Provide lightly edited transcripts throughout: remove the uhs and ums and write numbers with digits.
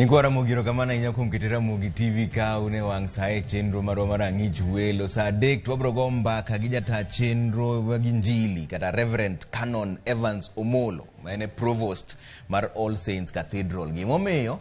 Ingora mugiro kamana inyako mkitera Ramogi TV ka une wangsae chenro maromara ngijuelo sa dek twabro gomba kagija ta chenro waginjili kata Reverend Canon Evans Omolo maene provost mar All Saints Cathedral gimomeyo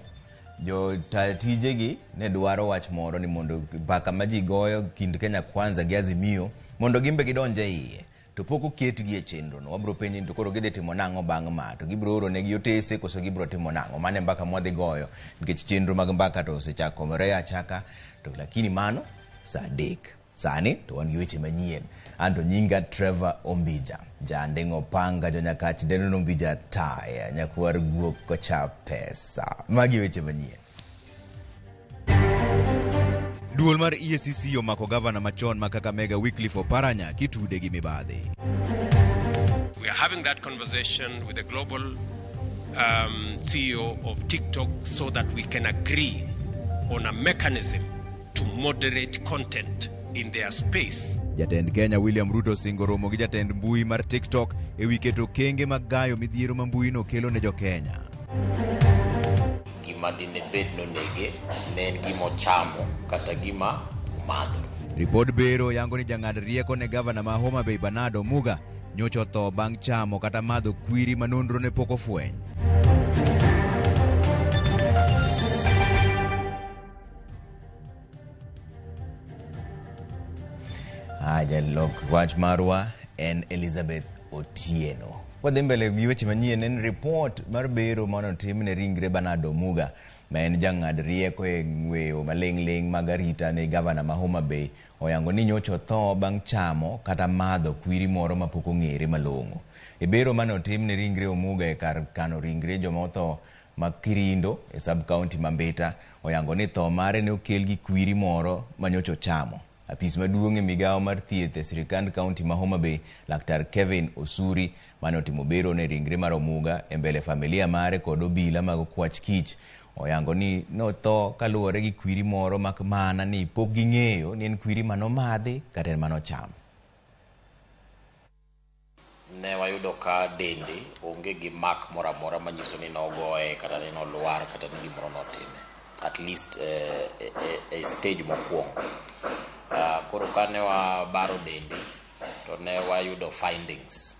jo tatije gi ne dwaro wach moro ni mondo baka maji goyo kind Kenya Kwanza gi Azimio mondo gimbe gidonje iye to poko ketgi e chenro no wabro penyi to koro gidhi timo nango bang' ma to gibro oro ne giotese koso gibro timo nango mane mbaka mwadhi goyo nikech chenro mag mbaka to osechako achaka to lakini mano saa 3 sani to wan gi weche manyien anto nyinga Trevor Ombija jandeng'o panga jonyakach deno Ombija taya nyakwar guok kocha pesa magi weche manyien. Duol mar EACC omako gavana machon Kakamega Wycliffe Oparanya kitude gi mibadhi. We are having that conversation with the global CEO of TikTok so that we can agree on a mechanism to moderate content in their space. Jatend Kenya William Ruto singo romo gi jatend mbui mar TikTok e wiketo kenge magayo midhiero ma mbui no kelo ne jo Kenya. Gima dine bed no nege nen gimo chamo kata gima umadho. Report bero yango ni jang'ad rieko ne gavana ma Homa Bay Bernardo Muga nyocho tho bang' chamo kata madho kwiri manonro ne poko fweny. Jalok wach marwa en Elizabeth Otieno. Wadhi mbele gi weche manyien en report mar bero manotim ne ringre Bernardo Muga ma en jang'ad rieko e ng'weyo maling' mag arita ne gavana ma Homa Bay oyango ni nyocho tho bang' chamo kata madho kwiri moro mapok ong'ere malong'o. E bero manotim ne ringre Omuga e kar kano ringre joma otho ma Kirindo e sub county Mambeta oyango ni tho mare ne okel gi kwiri moro manyocho chamo. Apis maduong' e migawo mar thieth e sirikand kaunti ma Homa Bay Laktar Kevin Osuri mane otimo bero ne ringre mar Omuga e mbele familia mare kod obila mag kwach kich oyango ni notho kaluwore gi kwiri moro mak mana ni pok ging'eyo ni en kwiri manomadhi kata manochamo. Ne wayudo ka dende onge gi mak mora mora manyiso ni nogoye kata ni nolwar kata ni gimoro notime at least a stage mokwongo. Koro kane wa baro dende to ne wayudo findings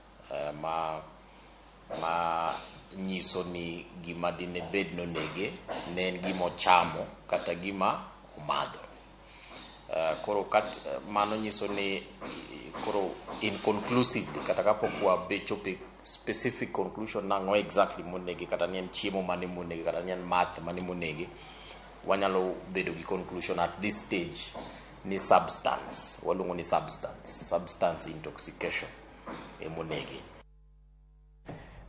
ma nyiso ni gima dine bed no nege ne en gima chamo kata gima umadho. Koro mano nyiso ni koro inconclusively kata kapok wabechope specific conclusion nango exactly monege kata ni en chiemo mane monege kata ni en math mane monege wanyalo bedo gi conclusion at this stage ni substance walungo ni substance intoxication e monege.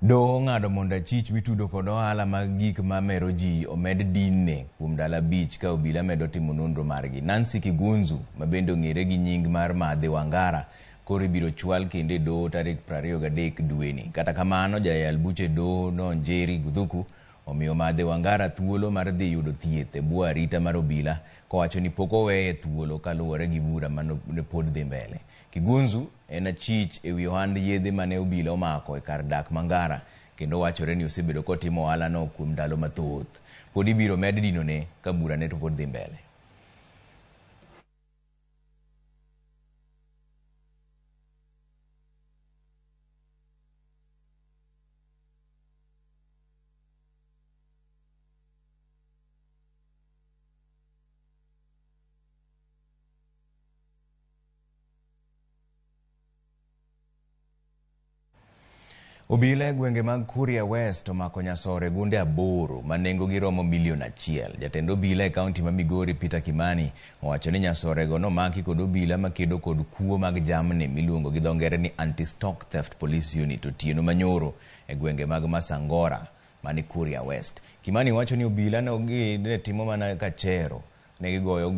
Doho ng'ado mondo achich mitudo kod ohala mag gik mamero ji omed dinne kuom dala bich ka obila medo timo nonro margi. Nancy Kigunzu mabende ong'ere gi nying mar Madhe Wangara koro ibiro chwal kende doho tarik 23 dweni. Kata kamano jayal buche doho no Njeri Gudhuku omiyo Madhe Wangara thuolo mar dhi yudo thieth e bwo arita mar obila kowacho ni pok oweye thuolo kaluwore gi bura mane pod dhi mbele. Kigunzu en achich e wi ohand yedhe mane obila omako e kar dak Mangara kendo wachore ni osebedo kotimo ohala no kuom ndalo mathoth. Pod ibiro med dinone ka bura ne to pod dhi mbele. Obila e gwenge mag Kuria West omako nyasore gunde 8 manengo gi romo milion 1. Jatend obila e kaunti ma Migori Peter Kimani owacho ni nyasore go nomaki kod obila makedo kod kuo mag jamni miluongo gi dho ngere ni Anti-Stock Theft Police Unit otieno manyoro e gwenge mag Masangora mani Kuria West. Kimani wacho ni obila no ne timo mana kachero ne gigoyo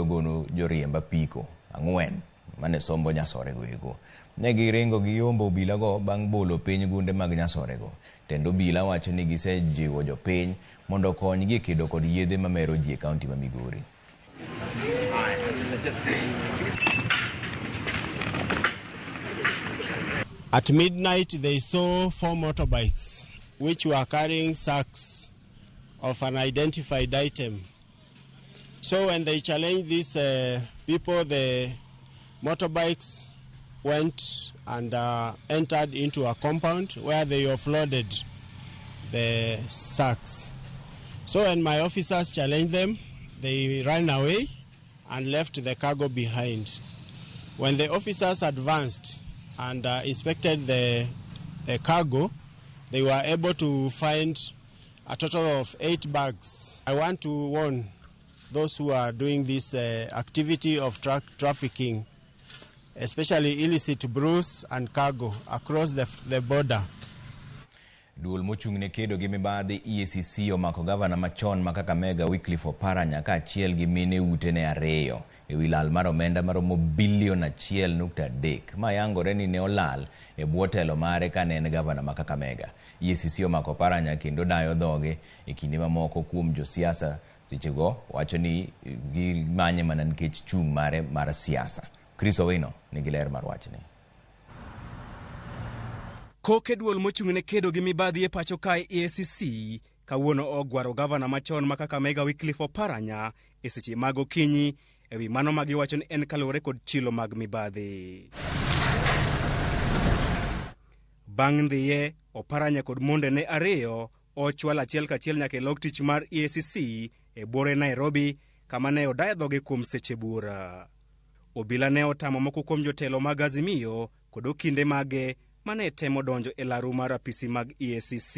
gono joriemb apiko 4 mane sombo nyasore go ego. Ne giringo gi yombo obila go bang' bolo piny gunde mag nyasore go. Tendo obila wacho ni gisejiwo jopiny mondo konygi e kedo kod yedhe mamero ji e kaunti ma Migori. At midnight they saw 4 motorbikes which were carrying sacks of an identified item. So when they challenged these people, the motorbikes went and entered into a compound where they offloaded the sacks. So when my officers challenged them, they ran away and left the cargo behind. When the officers advanced and inspected the cargo, they were able to find a total of 8 bags. I want to warn those who are doing this activity of trafficking, especially illicit brews and cargo across the border. Duol mochung'ne kedo gi mibadhi EACC omako gavana machon ma Kakamega Wycliffe Oparanya ka achiel gi mine utene 2 ewi lal mar omenda maromo bilion 1.3 ma yangore ni ne olal e bwo telo mare ka ne en gavana ma Kakamega. EACC omako Oparanya kendo dayo dhoge e kinde mamoko kuom josiasa sechego wacho ni gimanye mana nikech chung' mare mar siasa. Chris Owino nigi ler mar wachne. Koke duol mochung'ne kedo gi mibadhi e pacho kae EACC kawuono ogwaro gavana machon ma Kakamega Wycliffe Oparanya e seche mag okinyi ewi mano ma giwacho ni en kaluwore kod chilo mag mibadhi. Bang' dhiye, Oparanya kod mondene 2 ochwal achiel kachiel nyaka e log tich mar EACC e bore Nairobi kama ne odaye dhoge kuom seche bura. Obila ne otamo moko kuom jotelo mag Azimio kod okinde mage mane temo donjo e laru mar apisi mag EACC.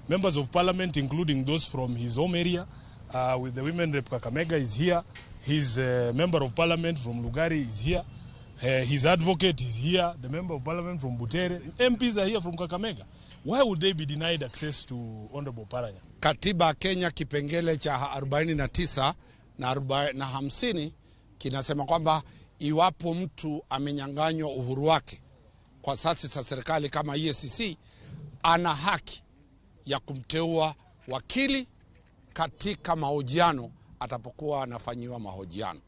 Members of Parliament, including those from his home area, with the Women Rep Kakamega is here. His Member of Parliament from Lugari is here. His advocate is here. The Member of Parliament from Butere. MPs are here from Kakamega. Why would they be denied access to Honorable Oparanya? Katiba Kenya kipengele cha 49 na 50 kinasema kwamba iwapo mtu amenyang'anywa uhuru wake kwa asasi za serikali kama EACC, ana haki ya kumteua wakili katika mahojiano atapokuwa anafanyiwa mahojiano.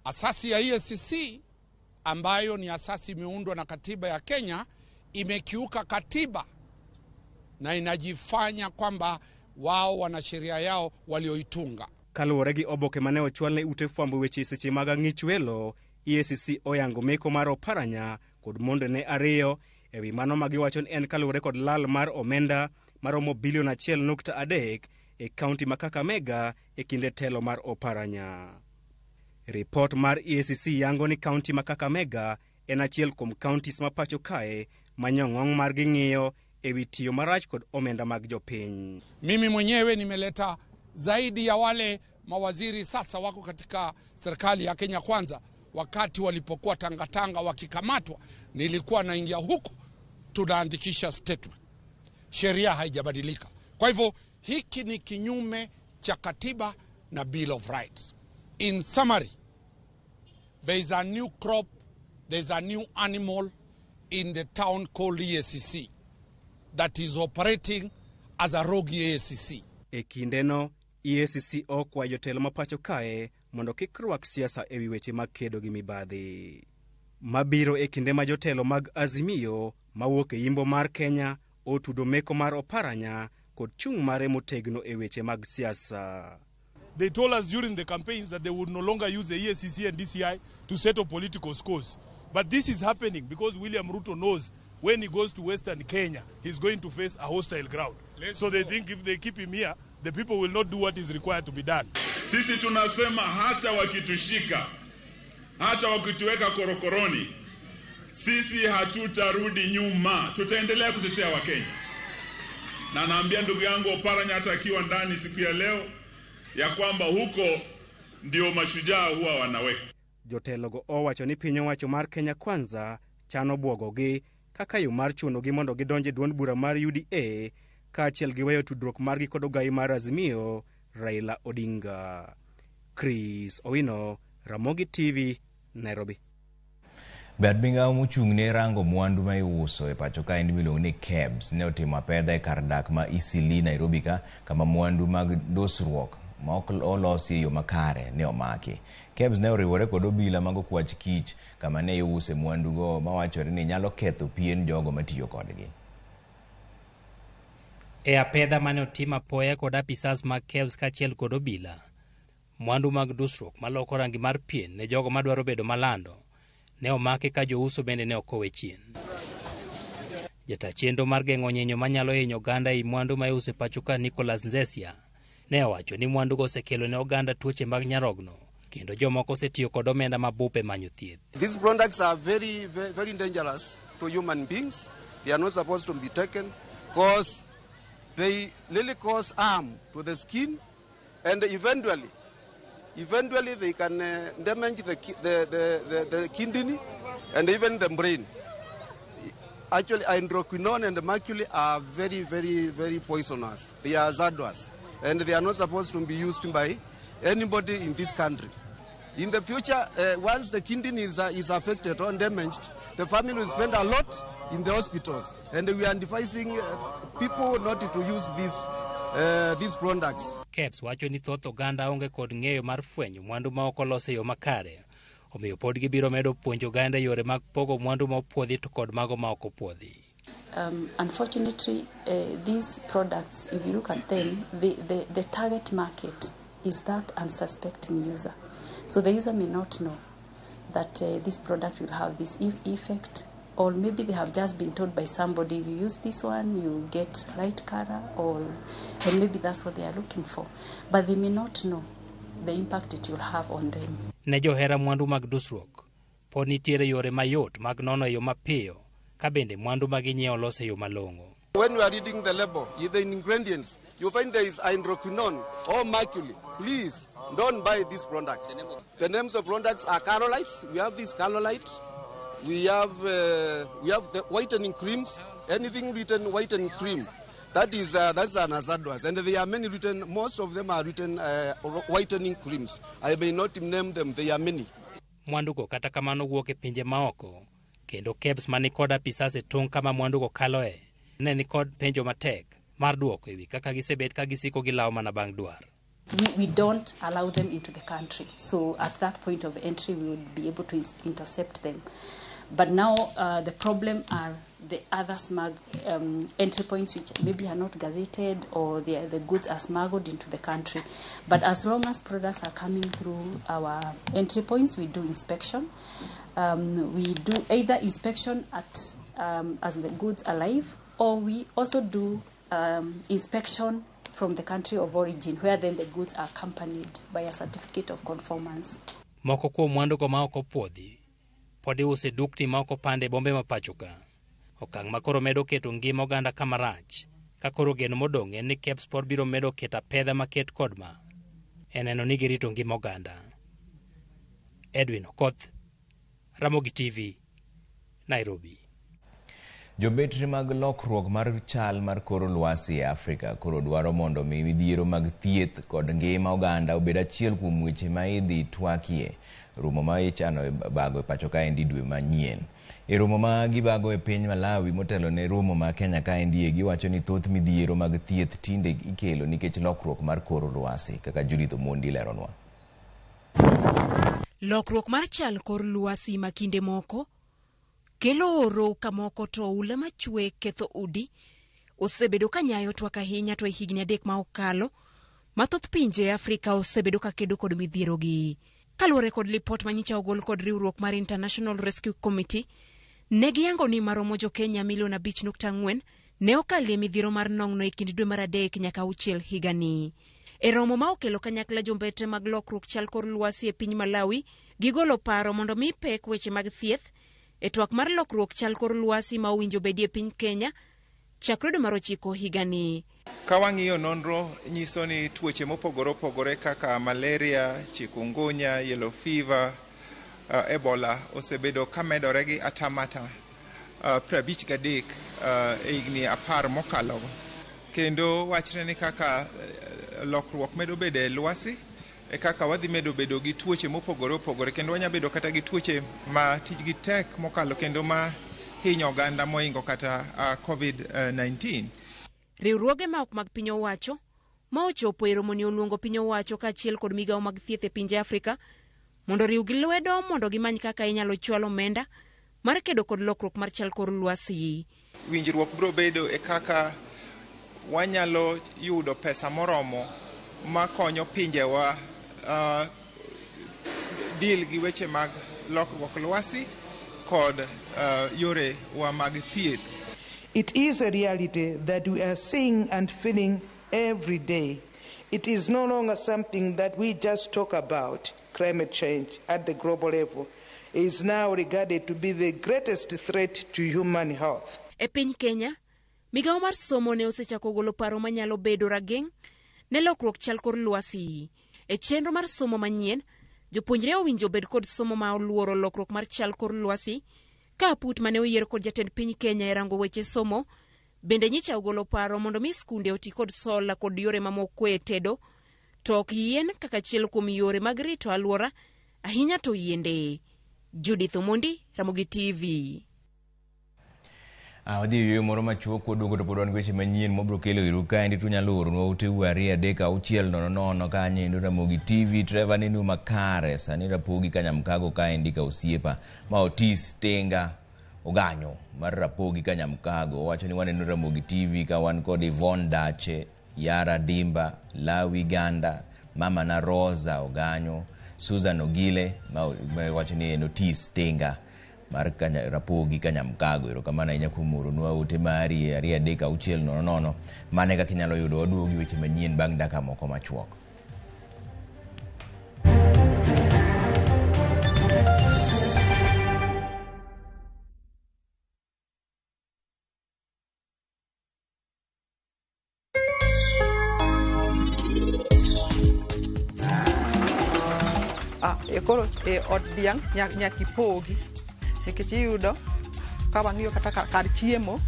Asasi ya EACC ambayo ni asasi imeundwa na katiba ya Kenya imekiuka katiba na inajifanya kwamba wao wana sheria yao walioitunga. Kaluwore gi oboke mane ochwal ne ute fwambo weche seche mag ang'ich welo, EACC oyango meko mar Oparanya kod mondene 2 ewi mano ma giwacho ni en kaluwore kod lal mar omenda maromo bilion 1.3 e kaunti ma Kakamega e kinde telo mar Oparanya. Report mar EACC yango ni kaunti ma Kakamega en achiel kuom kauntis ma pacho kae manyong'ong' mar ging'iyo ewi tiyo marach kod omenda mag jopiny. Mimi mwenyewe nimeleta zaidi ya wale mawaziri sasa wako katika serikali ya Kenya Kwanza. Wakati walipokuwa tangatanga wakikamatwa, nilikuwa naingia huko tunaandikisha statement. Sheria haijabadilika. Kwa hivyo hiki ni kinyume cha katiba na Bill of Rights. In summary, there is a new crop, there is a new animal in the town called EACC that is operating as a rogue EACC. E kindeno, EACC okwayo jotelo ma pacho kae mondo kik rwak siasa ewi weche mag kedo gi mibadhi. Mabiro e kinde ma jotelo mag Azimio mawuok e yimbo mar Kenya otudo meko mar Oparanya kod chung' mare motegno e weche mag siasa. They told us during the campaigns that they would no longer use the EACC and DCI to settle political scores. But this is happening because William Ruto knows when he goes to Western Kenya, he's going to face a hostile crowd. So they think if they keep him here, the people will not do what is required to be done. Sisi tunasema hata wakitushika, hata wakituweka korokoroni, sisi hatutarudi nyuma. Tutaendelea kutetea Wakenya. Na naambia ndugu yangu Oparanya hata akiwa ndani siku ya leo ya kwamba huko ndio mashujaa huwa wanaweka. Jotelogo owacho ni piny owacho mar Kenya Kwanza chano bwogogi kaka yo mar chunogi mondo gidonje duond bura mar UDA kaachiel gi weyo tudruok margi kod ogai mar Azimio Raila Odinga. Chris Owino, Ramogi TV, Nairobi. Bad migao mochung'ne rango mwandu ma iuso e pacho kae miluongo ni KEBS ne otimo apedha e kar dak ma Isili Nairobi ka kama mwandu mag dosruok ma ok olosi yo makare ne omaki. KEBS ne oriwore kod obila mag okwach kich kama ne iuse mwandu go mawachore ni nyalo ketho pien jogo matiyo kodgi. E apedha mane otim apoya kod apisas mag KEBS kaachiel kod obila, mwandu mag dusruok maloko rangi mar pien ne jogo madwaro bedo malando ne omaki ka jouso bende ne okowe chien. Jata chenro mar geng'o nyinyo manyalo hinyo oganda ei mwandu ma iuso e pacho ka Nicholas Nzesia ne owacho ni mwandugo osekelo ne oganda tuoche mag nyarogno kendo jomoko osetiyo kod omenda mabup e manyo thieth. These products are very dangerous to human beings. They are not supposed to be taken because they really cause harm to the skin, and eventually they can damage the kidney and even the brain. Actually, hydroquinone and mercury are very poisonous. They are hazardous, and they are not supposed to be used by anybody in this country. In the future, once the kidney is affected or damaged, the family will spend a lot in the hospitals, and we are advising people not to use these products. KEBS wacho ni thoth oganda onge kod ng'eyo mar fwenyo mwandu ma ok olos e yo makare, omiyo pod gibiro medo puonjo oganda yore mag pogo mwandu ma opuodhi to kod mago ma ok opuodhi. Unfortunately, these products, if you look at them, the target market is that unsuspecting user. So the user may not know that this product will have this effect, or maybe they have just been told by somebody, if you use this one, you get light color, and maybe that's what they are looking for. But they may not know the impact it will have on them. Ne johera mwandu mag dusruok, pod nitiere yore mayot mag nono e yo mapiyo, ka bende mwandu mag inyiewo los e yo malong'o. When you are reading the label, the ingredients, you find there is hydroquinone or mercury. Please don't buy these products. The names of products are Carolites. We have these Carolites. We have the whitening creams. Anything written whitening cream, that's an hazardous. And there are many written. Most of them are written whitening creams. I may not name them. There are many. Mwandugo kata kamano wuok e pinje maoko, kendo KEBS mani kod apisas e tong' kama mwandugo kaloe ne ni kod penjo matek mar duoko ewi kaka gisebet ka gisiko gilawo mana bang' dwar. We don't allow them into the country. So at that point of entry, we would be able to intercept them. But now the problem are the other entry points which maybe are not gazetted, or the goods are smuggled into the country. But as long as products are coming through our entry points, we do inspection. We do either inspection at as the goods are live, or we also do inspection from the country of origin, where then the goods are accompanied by a certificate of conformance. Moko kuom mwandugo ma ok opuodhi pod iuso e dukni ma ok opande bombe ma pacho ka. Okang' ma koro medo keto ngima oganda kama rach, ka koro geno modong' en ni KEBS pod biro medo keto apedha maket kod ma e neno ni girito ngima oganda. Edwin Okoth, Ramogi TV, Nairobi. Jobetri mag lokruok mar chal mar kor lwasi e Afrika koro dwaro mondo mi midhiero mag thieth kod ngima oganda obed achiel kuom weche ma idhi twakie romo ma ichano bago e pacho ka endi dwe manyien. E romo ma gibago e piny Malawi motelo ne romo ma Kenya ka endi giwacho ni thoth midhiero mag thieth tinde ikelo nikech lokruok mar kor lwasi, kaka Judith Omondi leronwa. Lokruok mar chal kor lwasi ma kinde moko kelo oro ka moko to ula machwe ketho udi osebedo ka nyayo twak ahinya to e higni 3 ma okalo mathoth pinje Afrika osebedo ka kedo kod midhiero gi. Kaluwore kod lipot manyicha ogol kod riwruok mar International Rescue Committee, ne giyango ni maromo jo Kenya milion 5.4 ne okalie midhiero mar nong'no e kind dwe mar 3 nyaka 6 higani. E romo ma okelo kanyakla jombetre mag lokruok chal kor lwasi e piny Malawi, gigolo paro mondo mi pek weche mag thieth e twak mar lokruok chal kor lwasi ma owinjo bedie piny Kenya chakre dwe mar 9 higani. Ka wang'iyo nonro nyiso ni tuoche mopogore opogore kaka malaria, chikungunya, yellow fever, Ebola osebedo ka medore gi atamata 53 e higni 10 mokalo. Kendo wachre ni kaka lokruok medo bede lwasi e kaka wadhi medo bedo gi tuoche mopogore opogore, kendo wanya bedo kata gi tuoche ma tijgi tek mokalo kendo ma hinyo oganda moingo kata COVID-19. Riwruoge ma ok mag piny owacho ma ochopo e romo ni oluongo piny owacho kaachiel kod migawo mag thieth e pinje Afrika mondo riw gi lwedo mondo gimany kaka inyalo chwalo omenda mar kedo kod lokruok mar chal kor lwasi. Winjruok biro bedo e kaka wanyalo yudo pesa moromo makonyo pinjewa deal gi weche mag lokruok lwasi kod yore wa mag thieth. It is a reality that we are seeing and feeling every day. It is no longer something that we just talk about. Climate change at the global level is now regarded to be the greatest threat to human health. E piny Kenya, migawo mar somo ne osechako golo paro manyalo bedo rageng' ne lokruok chal kor lwasi. E chenro mar somo manyien, jopuonjre owinjo bed kod somo ma oluoro lokruok mar chal kor lwasi, ka aput mane oyier kod jatend piny Kenya e rango weche somo, bende nyicha ogolo paro mondo mi skunde oti kod sola kod yore mamoko e tedo, to ok yien kaka achiel kuom yore mag rito alwora, ahinya to yiende. Judith Omondi, Ramogi TV. Wadhi yueyo moro machuok koduogo to pod wan weche manyien mobro kelo iru kaendi to nyalo oronwa ote wari 3-6-00 kanyendo Ramogi TV. Trevor ninu makare sani Rapogi Kanyamkago kaendi ka osiepa ma Otis Tenga Oganyo mar Rapogi Kanyamkago wacho ni waneno Ramogi TV ka wan kod Yvonne Dache, Yara Dimba, Lawi Ganda, Mama na Rosa Oganyo, Susan Ogile ma wacho ni Otis Tenga mar Rapogi Kanyamkago. Erokamano ahinya kuom oronwa ote mari 3-6-00 mane kaka inyalo yudo waduogi weche manyien bang' dakika moko machuok. Koro od dhiang' nyaki pogi nikech iyudo ka wang'iyo kata kar chiemo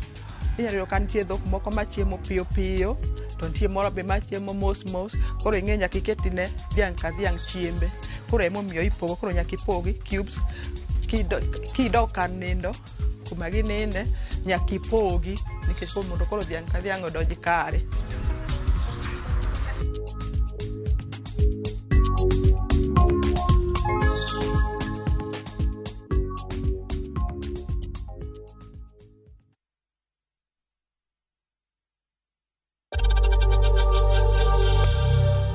inyalo yudo ka nitie dhok moko machiemo piyo piyo to nitie moro be machiemo mos mos, koro ing'e nyaka iketine dhiang' ka dhiang' chiembe, koro emomiyo ipogo, koro nyaka ipogi cubes kidok kar nindo kuma gininde nyaka ipogi nikech mondo koro dhiang' ka dhiang' odonj kare.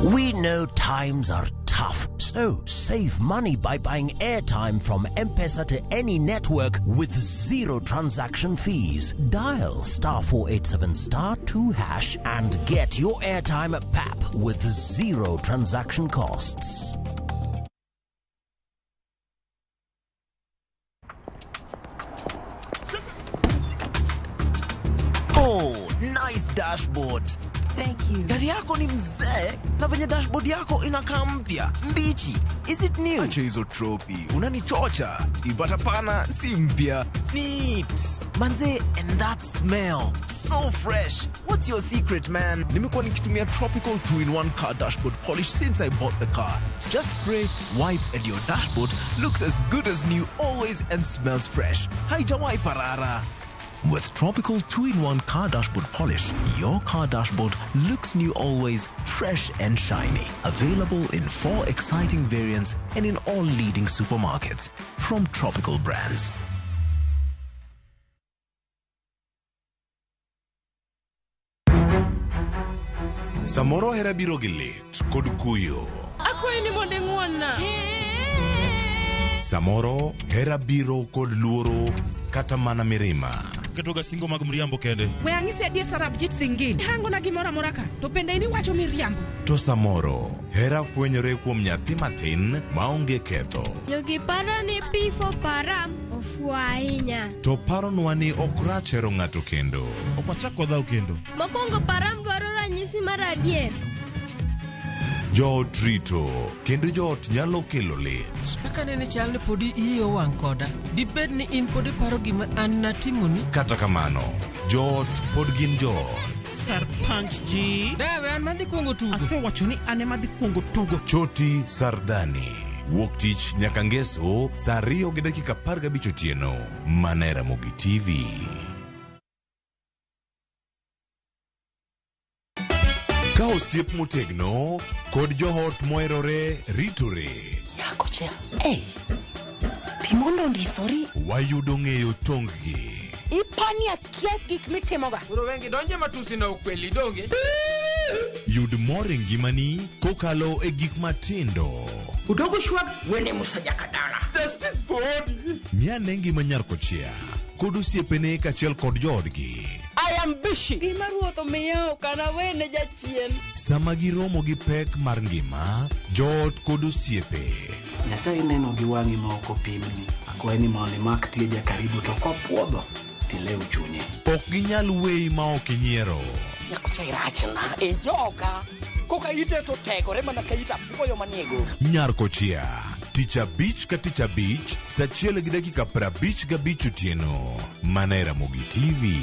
We know times are tough, so save money by buying airtime from M-Pesa to any network with zero transaction fees. Dial *487*2# and get your airtime PAP with zero transaction costs. Oh, nice dashboard. Thank you. Gari yako ni mzee na venye dashboard yako inakaa mpya mbichi. Is it new? Acha hizo tropi, unanichocha. Ipata pana si mpya. Neat. Manze, and that smell. So fresh. What's your secret, man? Nimekuwa nikitumia Tropical 2-in-1 car dashboard polish since I bought the car. Just spray, wipe, and your dashboard looks as good as new always and smells fresh. Haijawai parara. With Tropical 2-in-1 car dashboard polish, your car dashboard looks new always, fresh and shiny. Available in 4 exciting variants and in all leading supermarkets from Tropical brands. Samoro hera biro gi lit kod kuyo. Akwayi ni mondo ing'wonna. Samoro hera biro kod luoro kata mana mirima. Ketoga singo mag mriambo kende. We ang'isi adier Sarab Jit Singin. Hango na gimora mora ka. To pende ini wacho miriambo. To samoro hera fwenyore kuom nyathi matin maonge ketho. Jogi paro ni pifo param ofuo ahinya. To paronwa ni ok rach hero ng'ato kendo. Ok wachak wadhaw kendo. Mokwongo param dwaro ranyisi mar adier. Joot rito kendo joot nyalo kelo lit. Kaka nene chal ni podi iyo wang' koda. Dibed ni in podi paro gima an natimoni. Kata kamano, joot pod gin joot. Sarpanch ji. Dewe an madhi kuongo tugo. Ase wacho ni ane madhi kuongo tugo. Choti Sardani. Wuok tich nyaka ngeso saa 2:15 otieno. Mana Ramogi TV. Ka osiep motegno kod johot moherore ritore. Yako chia. Hey. Timondo ndisori. Wayudo ng'eyo tonggi. ipani akia gik mitimoga. Uro wengi donje matusi na ukweli donge. Yud more ngimani kokalo e gik matindo. Udogo shwag wene musajakadala. Justice for all. Miane ngima nyar kochia. Kod osiepene kaachiel kod joodgi. I am busy. Gima ruotho miyo kana wene jachien. Sama giromo gi pek mar ngima, joot kod osiepe. Nyasaye neno gi wang'i ma ok opimni. Akwaye ni mondo imak tieja karibu to kopuodho tilew chunye. Ok ginyal weyi ma ok inyiero. Nyakocha irachna e joga. Koka ite to tegore mana ka ita puoyo maniego. Nyar kochia. Tich abich ka tich abich, saa 1:55 otieno. Mana Ramogi TV.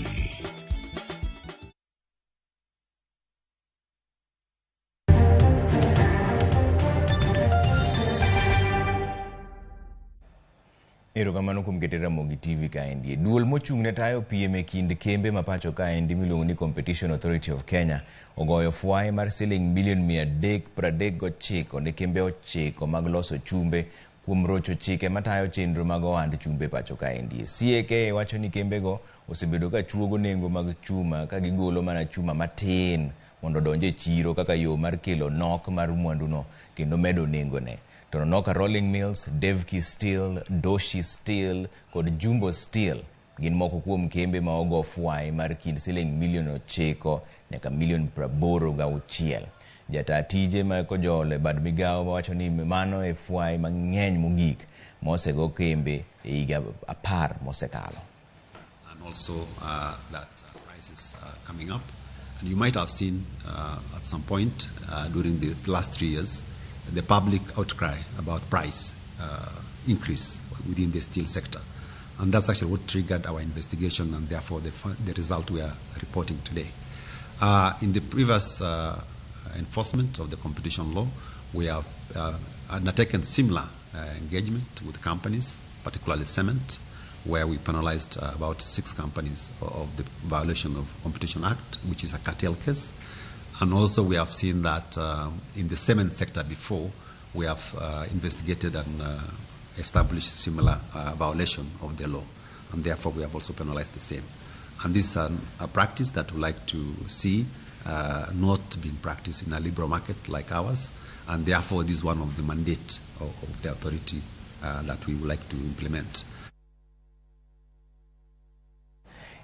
Erokamano kuom keto Ramogi TV kaendi. Duol mochung' ne tayo piem e kind kembe mapacho kaendi miluongo ni Competition Authority of Kenya ogoyo fwai mar siling milion 339 ne kembe 9 mag loso chumbe kuom rocho chike matayo chenro mag ohand chumbe pacho kaendi. CAK wacho ni kembego osebedo ka chuogo nengo mag chuma ka gigolo mana chuma matin mondo donje chiro kaka yo mar kelo nok mar mwanduno kendo medo nengone. Tononoka Rolling Mills, Devki Steel, Doshi Steel kod Jumbo Steel gin moko kuom kembe ma ogo fwai mar kind siling milion 9 nyaka milion 86. Jata tije ma kojole bad migawo wacho ni mano e fwai mang'eny mogik mosego kembe e higa 10 mosekalo. And also that prices coming up. And you might have seen at some point during the last 3 years the public outcry about price increase within the steel sector. And that's actually what triggered our investigation and therefore the result we are reporting today. In the previous enforcement of the competition law, we have undertaken similar engagement with companies, particularly cement, where we penalized about 6 companies of the violation of Competition Act, which is a cartel case. And also we have seen that in the cement sector before, we have investigated and established similar violation of the law. And therefore we have also penalized the same. And this is a practice that we like to see not being practiced in a liberal market like ours. And therefore this is one of the mandate of the authority that we would like to implement.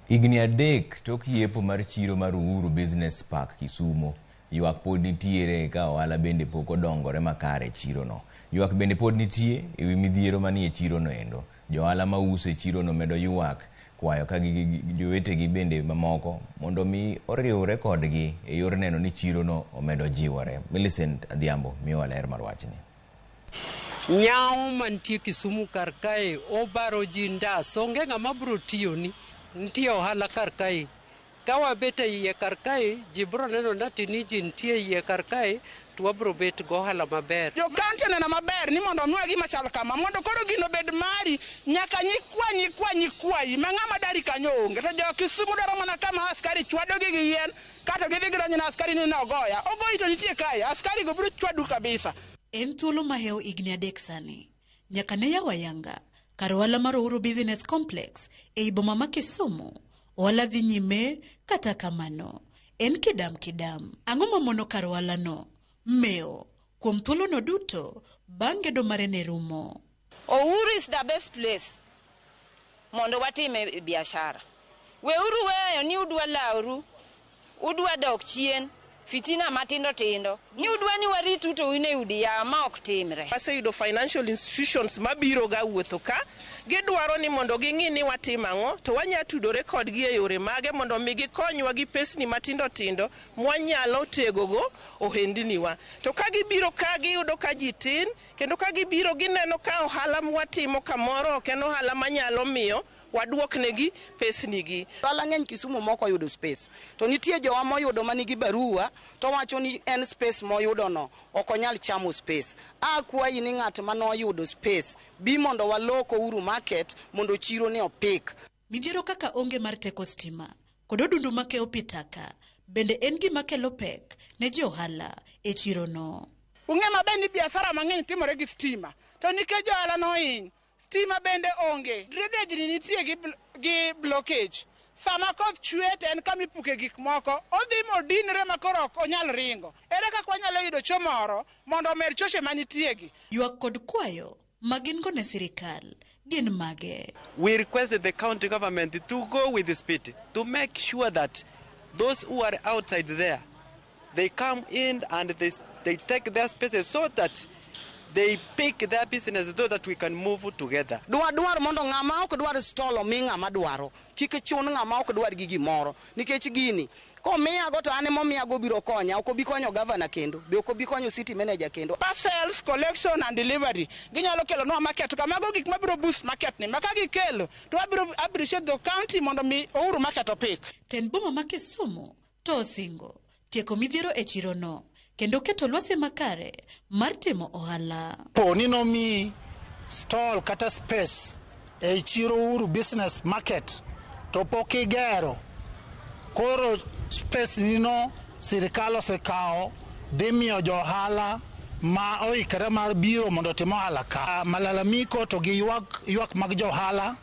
Igni adek tok yepo mar chiro mar Uhuru Business Park Kisumo. Ywak pod nitiere ka ohala bende pok odongore makare chiro no. Ywak bende pod nitie ewi midhiero manie chiro no endo. Johala ma uso e chiro no medo ywak kwayo ka jowetegi bende mamoko mondo mi oriwre kodgi e yor neno ni chiro no omedo jiwore. Millicent Adhiambo miwa ler mar wachni. Nyao mantie Kisumu karkae obaro jinda songe ng'ama bro tiyoni. Ntie ohala karkae. Kawa bete iye karkae, jibro neno nati ni ji ntie iye karkae, tuwabro bet gohala maber. Jo kante nena maber ni mondo miwa gima chal kama, mondo koro gino bed mari, nyaka nyikwa, mang'ama dari kanyo onge. To jo Kisumu daro mana kama askari chwado gi yien, kato gidhi gironyo na askari ni na ogoya. Ogoyi to nitie kae, askari go biro chwadu kabisa. En thuolo maheo igni adek sani. Nyaka ne yawa yanga. Kar ohala mar Uhuru Business Complex e boma ma Kisumu ohala dhi nyime kata kamano en kidam ang'o mamono kar ohala no meo kuom thuolo no duto bang' gedo mare ne rumo. Uhuru is the best place mondo watime biashara. Weuru weyo ni udwa lauru, udwa dok chien, fitina matindo tindo. Ni udwa ni waritu to wine udi ya ma ok timre. Aseyudo financial institutions mabiro ga wuotho ka gidwaro ni mondo ging'i ni watimang'o to wanya tudore kodgi e yore mage mondo mi gikonywa gi pesni matindo tindo mwanyalo tegogo ohendniwa. To ka gibiro ka giyudo ka ji tin kendo ka gibiro gineno ka ohala mwatimo kamoro ok en ohala manyalo miyo waduok negi pesnigi. Ohala ng'eny Kisumu moko yudo space. To nitie jowa moyudo manigi barua to wacho ni en space moyudo no ok onyal chamo space. Akwayi ni ng'at manoyudo space bi mondo waloko Uhuru Market mondo chiro ne opik. Midhiero kaka onge mar teko stima kod odundu makeo pitaka bende en gima kelo pek ne jo ohala e chiro no. Ung'e maber ni biashara mang'eny timore gi stima. To nikech jo ohala no hiny stima bende onge, drainage ni nitie gi blockage. Sama koth chwe en kama ipuke gik moko, odhi modinre makoro ok onyal ringo. Ere kaka wanyalo yudo cho moro mondo omed choche manitiegi? Ywak kod kwayo magin go ne sirikal gin mage. We requested the county government to go with the speed to make sure that those who are outside there, they come in and they take their spaces so that they pick their business so that we can move together. Dwar mondo ng'ama ok dwar stolo mi ng'ama dwaro. Kik chun ng'ama ok dwar gi gimoro. Nikech gini, komiyago to ane momiyago biro konya. Ok obi konyo governor kendo. Be ok obi konyo city manager kendo. Parcels, collection and delivery. Ginyalo kelo no market. Kamago gik mabiro boost market ni. Maka gikelo. To abiro appreciate the county mondo mi Uhuru market opik. Ten boma ma Kisumu to osingo tieko midhiero e chiro no. Kendo keto lwasi makare mar timo ohala. Poni no mi stall kata space e chiro Uhuru business market to poki gero. Koro space nino sirikal osekao dhi miyo jo ohala ma oikore mar biro mondo timo ohala ka. Malalamiko to gi ywak mag jo ohala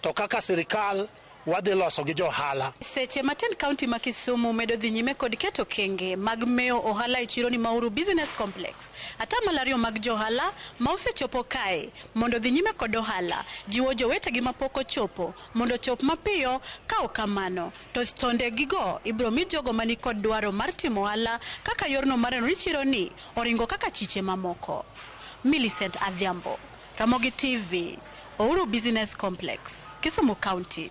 to kaka sirikal wadhi loso gi jo ohala. Seche matin county ma Kisumu medo dhi nyime kod keto kenge mag meyo ohala e chiro ni Uhuru Business Complex. Ata malario mag jo ohala ma osechopo kae mondo dhi nyime kod ohala. Jiwo jowetegi mapok ochopo mondo chop mapiyo ka ok kamano. To stonde gigo ibro mi jogo mani kod dwaro mar timo ohala kaka yorno mareno ni chiro ni oringo kaka chiche mamoko. Millicent Adhiambo, Ramogi TV, Uhuru Business Complex, Kisumu County.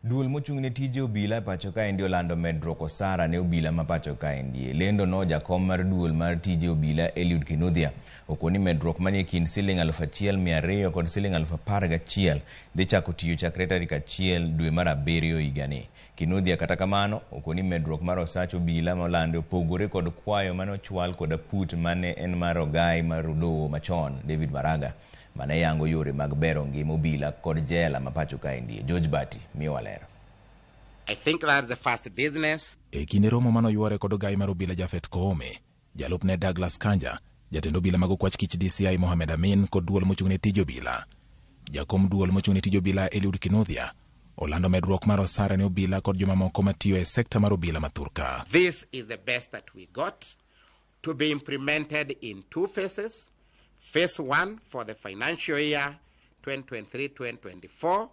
Duol mochung' ne tije obila pacho ka endi olando medruok osara ne obila ma pacho ka endi. Lendo no jakom mar duol mar tije obila Eliud Kinuthia okoni medruok manie kind $1,200 kod $11,000 dhi chako tiyo chakre tarik 1 dwe mar 7 higani. Kinuthia kata kamano okoni medruok mar osach obila molando opogore kod kwayo mane ochwal kod aput mane en mar ogai mar Udowo machon David Maraga mane yango yore mag bero ngima obila kod jela mapacho ka endi. George Bati miyo walero. I think that's the first business. E kinde romo mano yuore kod ogai mar obila Jafet Koome, jalupne Douglas Kanja, jatend obila mag okwach kich DCI Mohamed Amin kod duol mochung' ne tij obila. Jakom duol mochung' ne tij obila Eliud Kinuthia olando medruok mar osara ne obila kod jomamoko matiyo e sekta mar obila mathurka. This is the best that we got to be implemented in 2 phases. Phase 1 for the financial year 2023-2024,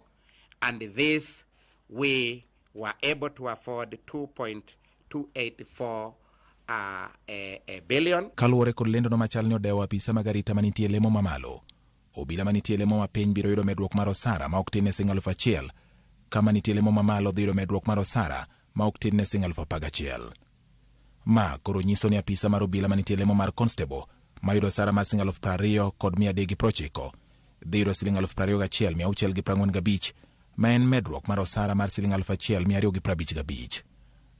and this we were able to afford 2.284 billion. Kaluwore kod lendo no machal ni odewo apisa mag arita manitie lemo mamalo. Obila manitie lemo mapiny biro yudo medruok mar osara ma ok tin ne $1,000, kama nitie lemo mamalo dhi yudo medruok mar osara ma ok tin ne $11,000. Ma koro nyiso ni apisa mar obila manitie lemo mar constable ma yudo osara mar $20,000 kod $390 dhi yudo $21,645 ma en medruok mar osara mar $1,255.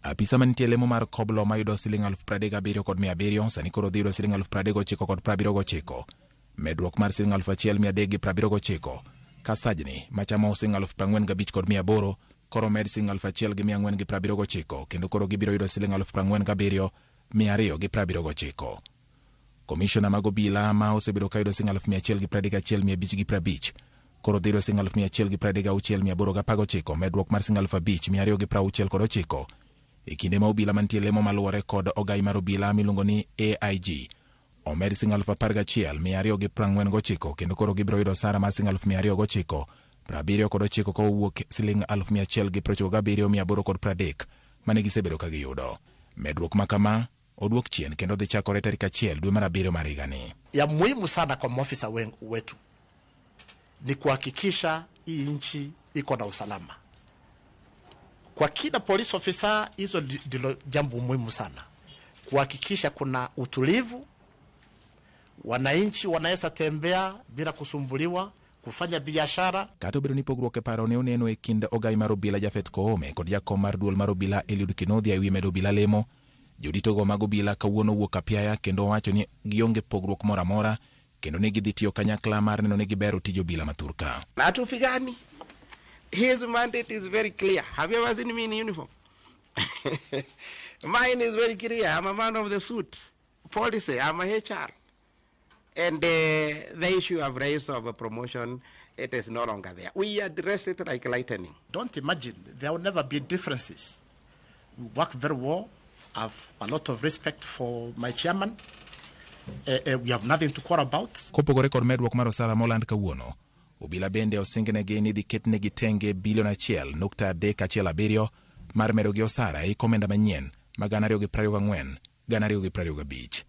Apisa manitie lemo mar koblo ma yudo $37,000 kod $700 sani koro dhi yudo $39,000 kod $79, medruok mar $3,379 ka sajni machamo $45,000 kod $800 koro med $1,479 kendo koro gibiro yudo $47,279. Komishona mag obila ma osebedo ka yudo $131,550 koro dhi yudo $136,819, medruok mar $5,269 e kinde ma obila mantie lemo maluwore kod ogai mar obila miluongo ni AIG omed $11,249 kendo koro gibiro yudo osara mar $2,209 kowuok $197,830 mane gisebedo ka giyudo. Medruok makama oduok chien kendo dhi chakore tarik 1 dwe mar 7 mar higani. Ya muhimu sana kwa maofisa wetu ni kuhakikisha hii nchi iko na usalama. Kwa kila police officer, hizo ndilo jambo muhimu sana. Kuhakikisha kuna utulivu, wananchi wanaweza tembea bila kusumbuliwa, kufanya biashara. Kata obedo ni pogruok e paro ne oneno e kind ogai mar obila Jafet Koome kod jakom mar duol mar obila Eliud Kinuthia e wi medo obila lemo, jodito mag obila kawuono wuok apiaya kendo wacho ni gionge pogruok moro amora kendo ne gidhi tiyo kanyakla mar neno ni gibero tij obila mathurka. Natupigani. His mandate is very clear. Have you ever seen me in uniform? Mine is very clear. I'm a man of the suit. Policy, I'm a HR. And the issue of race of promotion, it is no longer there. We address it like lightning. Don't imagine, there will never be differences. We work very well. I have a lot of respect for my chairman. We have nothing to quarrel about. Kopogore kod medruok mar osara moland kawuono, obila bende osingnegi ni dhi ketnegi tenge bilion 1.317 mar medogi osara ei komenda manyien ma 2024 2025.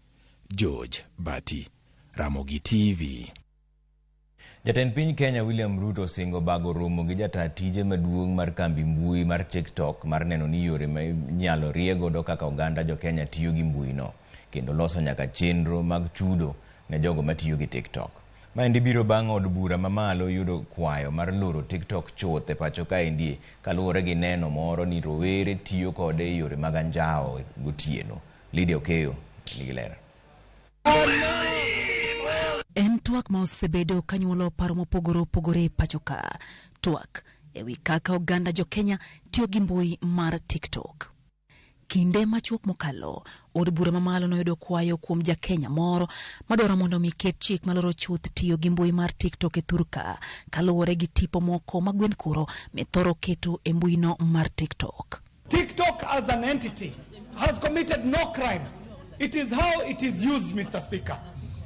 George Bati, Ramogi TV. Jatend piny Kenya William Ruto osingo bago romo gi jata tije maduong' mar kambi mbui mar TikTok mar neno ni yore ma nyalo riego do kaka oganda jo Kenya tiyo gi mbui no, kendo loso nyaka chenro mag chudo ne jogo matiyo gi TikTok. Maendi biro bang' od bura mamalo yudo kwayo mar loro TikTok chuth e pacho kaendi kaluwore gi neno moro ni rowere tiyo kode e yore mag anjawo gotieno. Lydia Okeyo nigi ler. En twak ma osebedo kanyuolo paro mopogore opogore pachoka. Twak ewi kaka oganda jo Kenya tiyo gi mbui mar TikTok. Kinde machuok mokalo, od bura mamalo noyudo kwayo kuom ja Kenya moro madwaro mondo mi ket chik maloro chuth tiyo gi mbui mar TikTok e thurka kaluwore gi tipo moko magwen kuro mithoro keto e mbui no mar TikTok. TikTok as an entity has committed no crime. It is how it is used, Mr. Speaker.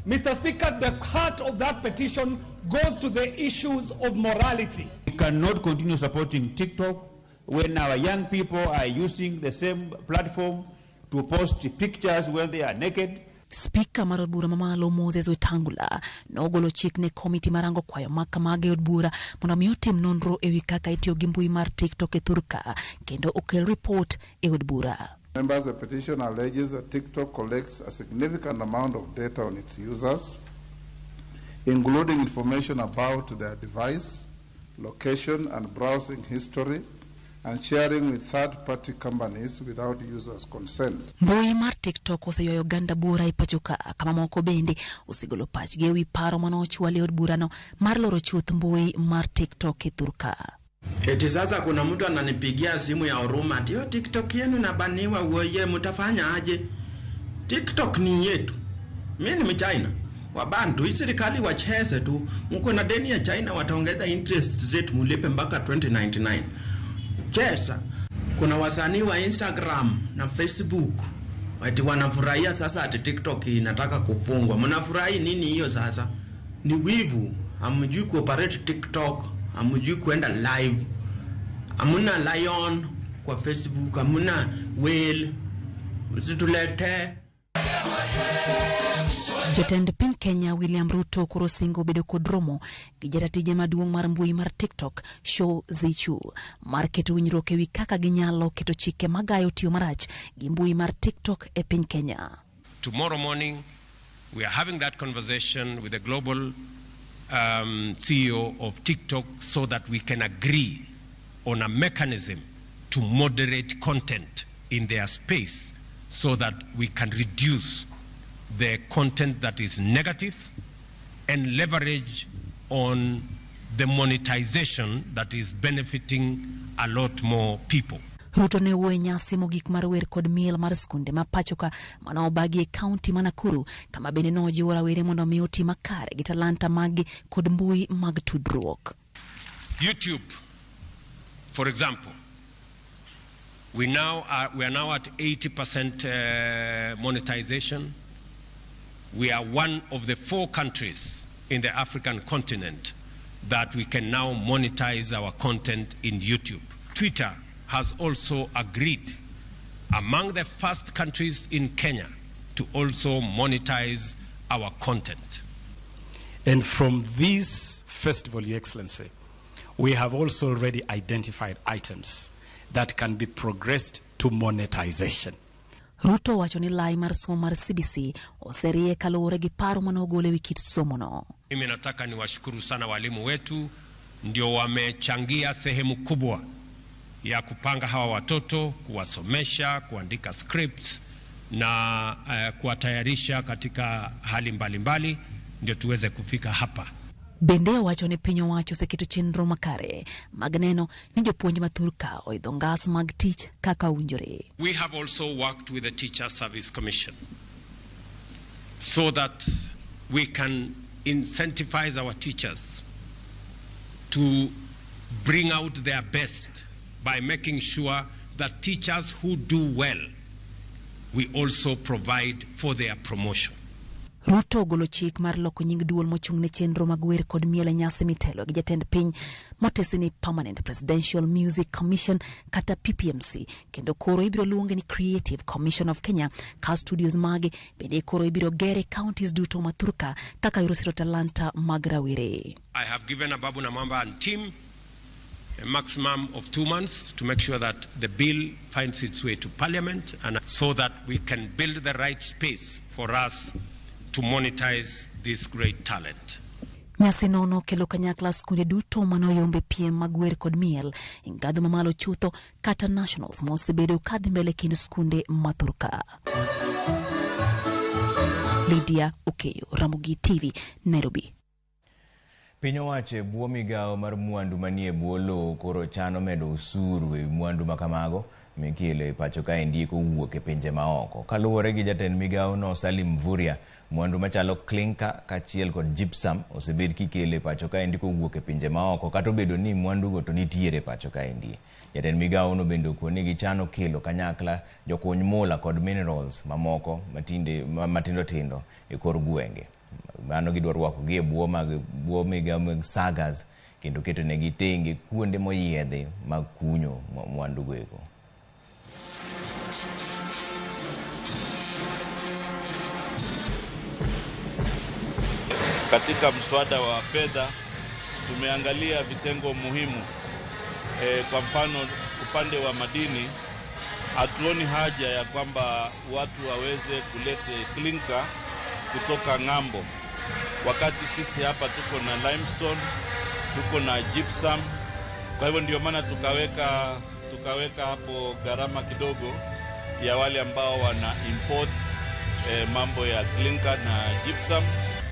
Mr. Speaker, the heart of that petition goes to the issues of morality. We cannot continue supporting TikTok when our young people are using the same platform to post pictures when they are naked. Speaker mar od bura mamalo Moses Wetangula nogolo chik ne komiti marango kwayo makamage od bura mondo mi otim nonro ewi kaka itiyo gi mbui mar TikTok e thurka kendo okel report e od bura. Members, the petition alleges that TikTok collects a significant amount of data on its users, including information about their device, location, and browsing history, and sharing with third-party companies without users' consent. Mbui mar TikTok oseywayo ganda bura ipachoka kama moko bende osigolo pachgi ewi paro manochwali od burano mar loro chuth mbui mar TikTok e thurka. Eti sasa kuna mtu ananipigia simu ya huruma ati TikTok yenu nabaniwa woye mutafanya aje? TikTok ni yetu. Mimi ni China. Wabantu serikali wacheze tu. Mko na deni ya China wataongeza interest rate mulipe mpaka 2099. Chesa. Kuna wasanii wa Instagram na Facebook ati wanafurahia sasa ati TikTok inataka kufungwa. Mnafurahi nini hiyo sasa? Ni wivu. Hamjui kuoperate TikTok. Hamjui kuenda live. Hamuna lion kwa Facebook, hamuna whale. Usitulete. Jatend piny Kenya William Ruto koro singo bedo kod romo gi jatatije maduong' mar mbui mar TikTok Show Zichu mar keto winjruok ewi kaka ginyalo keto chike magayo tiyo marach gi mbui mar TikTok e piny Kenya. Tomorrow morning we are having that conversation with the global CEO of TikTok so that we can agree on a mechanism to moderate content in their space so that we can reduce the content that is negative and leverage on the monetization that is benefiting a lot more people. Ruto ne wuoyo nyasi mogik mar wer kod miel mar skunde ma pachoka mana obagi e kaunti ma Nakuru kama bende nojiwo rawere mondo mi oti makare gi talanta magi kod mbui mag tudruok. YouTube, for example, we are now at 80% monetization. We are one of the 4 countries in the African continent that we can now monetize our content in YouTube. Twitter has also agreed among the first countries in Kenya to also monetize our content. And from this festival, Your Excellency, we have also already identified items that can be progressed to monetization. Ruto wacho ni lai mar somo mar CBC oserie kaluwore gi paro manogole wikit somo no. Mimi nataka niwashukuru sana walimu wetu, ndio wamechangia sehemu kubwa ya kupanga hawa watoto, kuwasomesha, kuandika scripts na kuwatayarisha katika hali mbalimbali ndio tuweze kufika hapa. Bende wacho ni pinyo wacho seketo chenro makare magneno ni jopuonj mathurka oidho ngas mag tich kaka winjore. We have also worked with the Teacher Service Commission so that we can incentivize our teachers to bring out their best by making sure that teachers who do well, we also provide for their promotion. Ruto ogolo chik mar loko nying duol mochung'ne chenro mag wer kod miel e nyasi mitelo gi jatend piny motesi ni Permanent Presidential Music Commission kata PPMC, kendo koro ibiro luonge ni Creative Commission of Kenya ka studios mage bende koro ibiro gere counties duto mathurka kaka yorosiro talanta mag rawere. I have given Ababu Namamba and team a maximum of 2 months to make sure that the bill finds its way to Parliament, and so that we can build the right space for us to monetize this great talent. Nyasi nono kelo kanyakla skunde duto manoyombe piem mag wer kod miel ingadho mamalo chutho kata nationals mosebedo kadhi mbele kind skunde mathurka. Lydia Okeyo, Ramogi TV, Nairobi. Piny owacho buo migao mar mwandu manie buo lowo koro chano medo usuru e mwandu makamago mikelo e pacho ka ndiko wuok e pinje maoko. Kaluwore gi jatend migao no Salim Mvurya, mwandu machalo clinker kachiel kod gypsum osebed kikelo e pacho ka ndiko wuok e pinje maoko kata obedo ni mwandu go to nitiere pacho ka ndi. Jatend migao no bende koni gi chano kelo kanyakla jokuny mula kod minerals mamoko matindo tindo e kor gwenge. Mano gidwaro rwako gi e buo migao mag sagas kendo keto negi tenge kuonde moyiedhe mag kunyo mwandu go eko. Katika mswada wa fedha tumeangalia vitengo muhimu. Kwa mfano upande wa madini hatuoni haja ya kwamba watu waweze kulete clinker kutoka ng'ambo, wakati sisi hapa tuko na limestone, tuko na gypsum. Kwa hivyo ndio maana tukaweka hapo gharama kidogo ya wale ambao wana import mambo ya clinker na gypsum,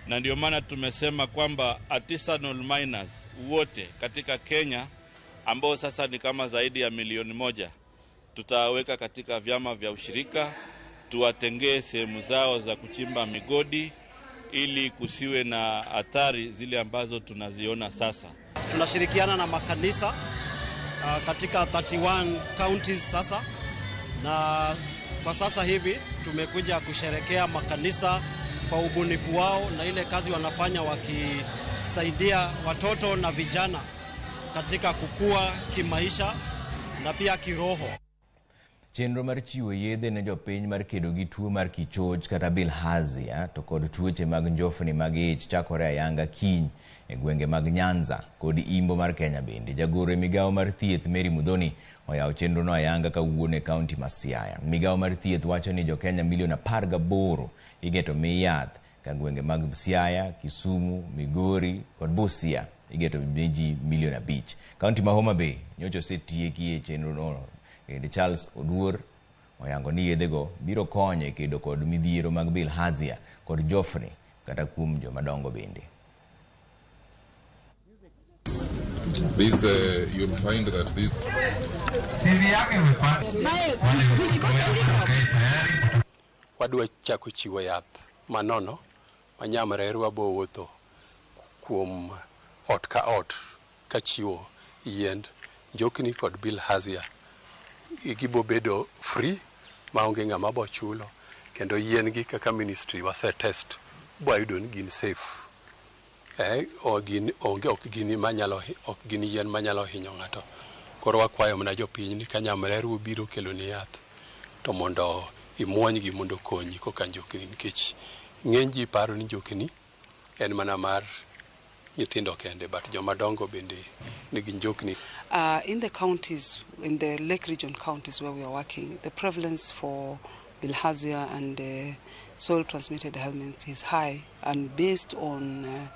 na ndio maana tumesema kwamba artisanal miners wote katika Kenya ambao sasa ni kama zaidi ya 1,000,000 tutaweka katika vyama vya ushirika, tuwatengee sehemu zao za kuchimba migodi ili kusiwe na athari zile ambazo tunaziona sasa. Tunashirikiana na makanisa katika 31 counties sasa, na kwa sasa hivi tumekuja kusherekea makanisa kwa ubunifu wao na ile kazi wanafanya wakisaidia watoto na vijana katika kukua kimaisha na pia kiroho. Chenro mar chiwo yedhe ne jopiny mar kedo gi tuo mar kichoch kata bilharzia to kod tuoche mag njofni mag ich chakore ayanga kiny e gwenge mag Nyanza kod Imbo mar Kenya bende. Jagoro migao mar thieth Mary Mudhoni oyawo chenro no ayanga kawuono e kaunti ma Siaya. Migao mar thieth wacho ni jokenya milion 18 igeto mi yath ka gwenge mag Siaya, Kisumu, Migori kod Busia igeto ji milion 5. Kaunti ma Homa Bay nyocha osetieki e chenro no. Charles Oduor oyango ni yedhego biro konye kedo kod midhiero mag bilharzia kod jofni kata kuom jomadongo bende. You'll find that this wadwa chako chiwo yath manono manyamre rwabo wuotho kuom ot ka ot ka chiwo yiend njokni kod bilharzia. Gibo bedo free maonge ng'ama bo chulo, kendo yien gi kaka ministry wase test boyudo ni gin safe. Ok gin yien manyalo hinyo ng'ato. Koro wakwayo mana jopiny ni kanyamreru biro kelo ni yath to mondo imuony gi mondo konyi koka njokni, nikech ng'eny ji paro ni njokni en mana mar nyithindo kende, but jomadongo bende nigi njokni. In the counties, in the Lake Region counties where we are working, the prevalence for bilharzia and soil transmitted ailments is high, and based on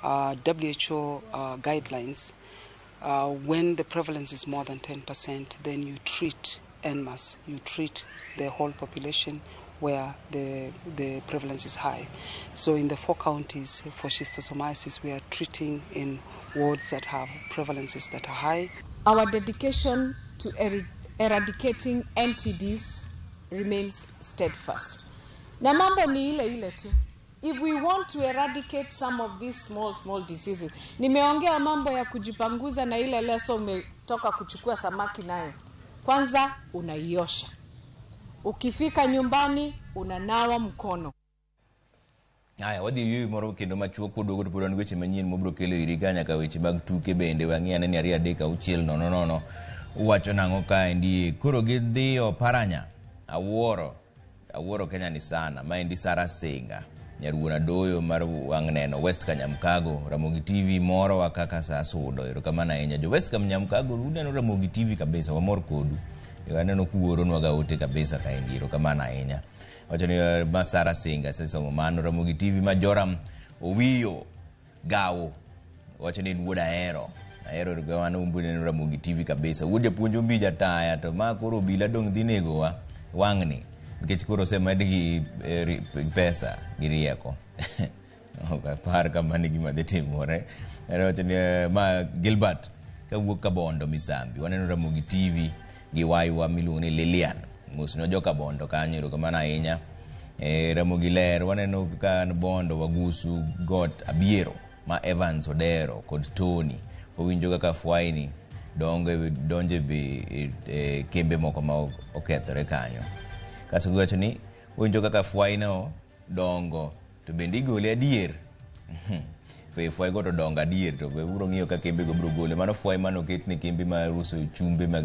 WHO guidelines, when the prevalence is more than 10%, then you treat en masse, you treat the whole population where the prevalence is high. So in the 4 counties for schistosomiasis, we are treating in wards that have prevalences that are high. Our dedication to eradicating NTDs remains steadfast. Na mambo ni ile tu. if we want to eradicate some of these small diseases. Nimeongea mambo ya kujipanguza na ile leso umetoka kuchukua samaki nayo. Kwanza unaiosha. Ukifika nyumbani unanawa mkono. Aya, wadhi yu moro kendo machuo kudogo to puran weche manyien mobro kelo iriga nyaka weche mag tuke bende wang'ia neni 2-3 nono uwacho nang'o ka endi koro gidhi Oparanya awuoro Kenya ni sana ma endi Sara Singa nyaruona doyo mar wang' neno West Kanyamkago Ramogi TV moro wa kaka sa sudo erokamano ahinya jo West Kanyamkago uneno Ramogi TV kabisa wamor kodu aneno kuoro nwaga ote kabisa ka endi erokamano ahinya wacho ni Sara Singa sasa mano Ramogi TV majoram owiyo gawo wacho ni wuoda ahero gawano umbune Ramogi TV kabisa wuode puonjo mbija taya to ma koro bila dong dhinego wa wang'ni nikech koro osemedgi pesa gi rieko par kama ni gima dhi timore wacho ni ma Gilbert kawuok Kabondo Misambi waneno Ramogi TV gi waywa miluongo ni Lilian musno joka Bondo kanyo erokamano ahinya Ramogi Ler waneno kan Bondo Wagusu Got Abiero ma Evans Odero kod Tony owinjo kaka fwaini donje be kembe moko ma okethore kanyo kaso giwacho ni owinjo kaka fwaino dongo to bende igole adier fwai go to dongo adier to biro ng'iyo ka kembe go biro gole mano fwai mano ket ne kembe ma uso chumbe mag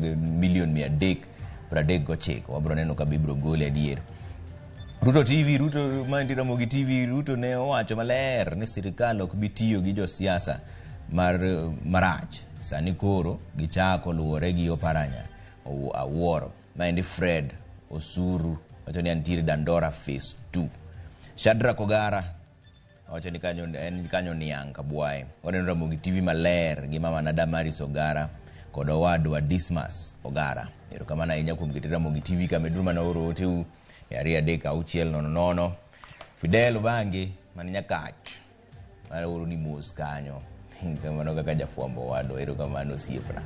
$339 wabiro neno ka biro gole adier. Ruto TV, Ruto mandi Ramogi TV, Ruto ne owacho maler ni sirikal ok bi tiyo gi josiasa marach. Sani koro gichako luwore gi Oparanya awuoro maendi Fred Osuru wacho ni antiere Dandora phase 2. Shadrack Ogara wacho ni kanyo niang' Kabwaye. Waneno Ramogi TV maler gi mama na Damaris Ogara kod owadwa Dismas Ogara. Erokamano ahinya kuom keto Ramogi TV kameduru mana oro ote 2-3-0 Fidel Bangi mani Nyakach mara oro ni mos kanyo kamano kaka jafwambo wado erokamano siepna.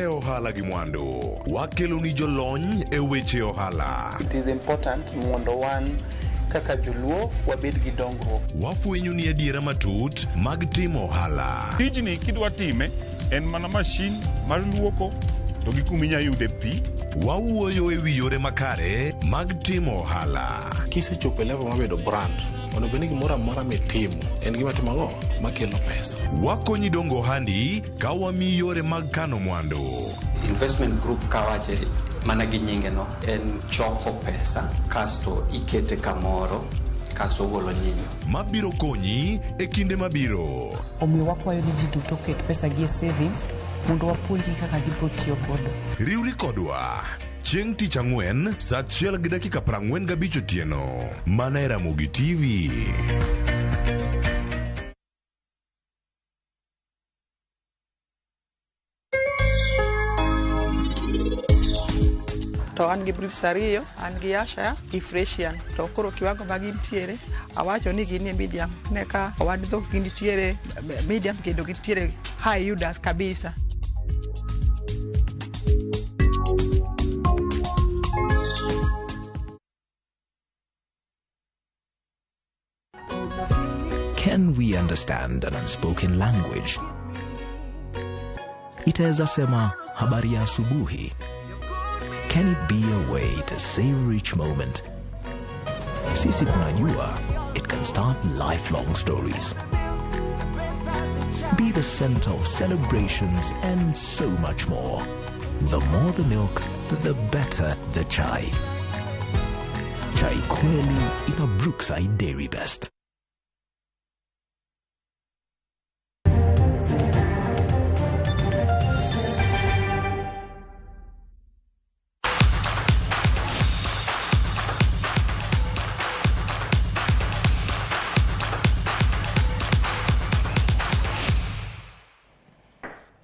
Ohala gi mwando wakelo ni jolony e weche ohala. It is important mondo wan kaka joluo wabed gi dongruok. Wafwenyo ni adiera matut mag timo ohala. Tijni kidwa time en mana mashin mar luoko to gi kuminya yude pi. Wawuoyo e wi yore makare mag timo ohala. Kisechopo level mabedo brand ono beni gimoro amora mitimo en gima timo ang'o makelo pesa. Wakonyi dongo handi ka wami yore mag kano mwandu. Investment group kawache mana gi nyinge no en choko pesa kasto ikete kamoro kasto golo nyinyo mabiro konyi e kinde mabiro. Omiyo wakwayo ni ji duto ket pesa gi e savings mondo wapuonji kaka gibiro tiyo godo. Riwri kodwa chieng' tich ang'wen saa 1:45 otieno mana e Ramogi TV. To an gi briefs ariyo, an gi Asha, Ifreshian. To koro kiwango magintiere, awacho ni gin e medium. Neka owad dhok gintiere medium kendo gintiere high Judas kabisa. Can we understand an unspoken language? Itaweza sema habari ya asubuhi. Can it be a way to savor each moment? Sisi tunajua it can start lifelong stories. Be the center of celebrations and so much more. The more the milk, the better the chai. Chai kweli ina Brookside Dairy Best.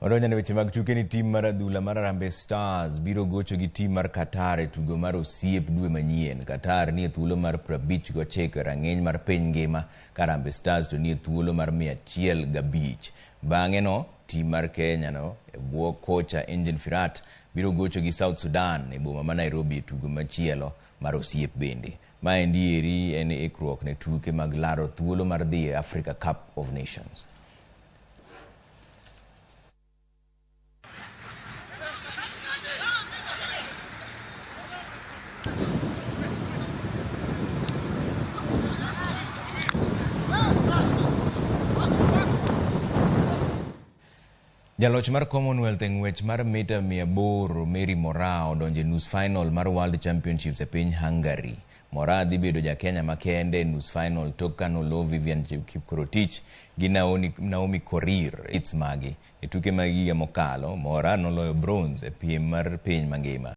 Odonjane weche mag tuke ni tim mar adhula mar Harambee Stars biro gocho gi tim mar Qatar e tugo mar osiep dwe manyien. Qatar ni e thuolo mar 59 rang'eny mar piny ngima, ka Harambee Stars to ni e thuolo mar 105. Bang'e no, tim mar Kenya no e bwo kocha Engin Firat biro gocho gi South Sudan e boma ma Nairobi e tugo machielo mar osiep bende. Maendi eri en ikruok ne tuke mag laro thuolo mar dhi e Africa Cup of Nations. Jaloch mar Commonwealth en wech mar mita 800 Mary Moraa odonje nus final mar World Championships e piny Hungary. Moraa dhi bedo ja Kenya makende nus final tok kanolo Vivian Kipkorotich gi Naomi Korir magi. E tuke mag higa mokalo, Moraa noloyo bronze e piem mar piny mangima.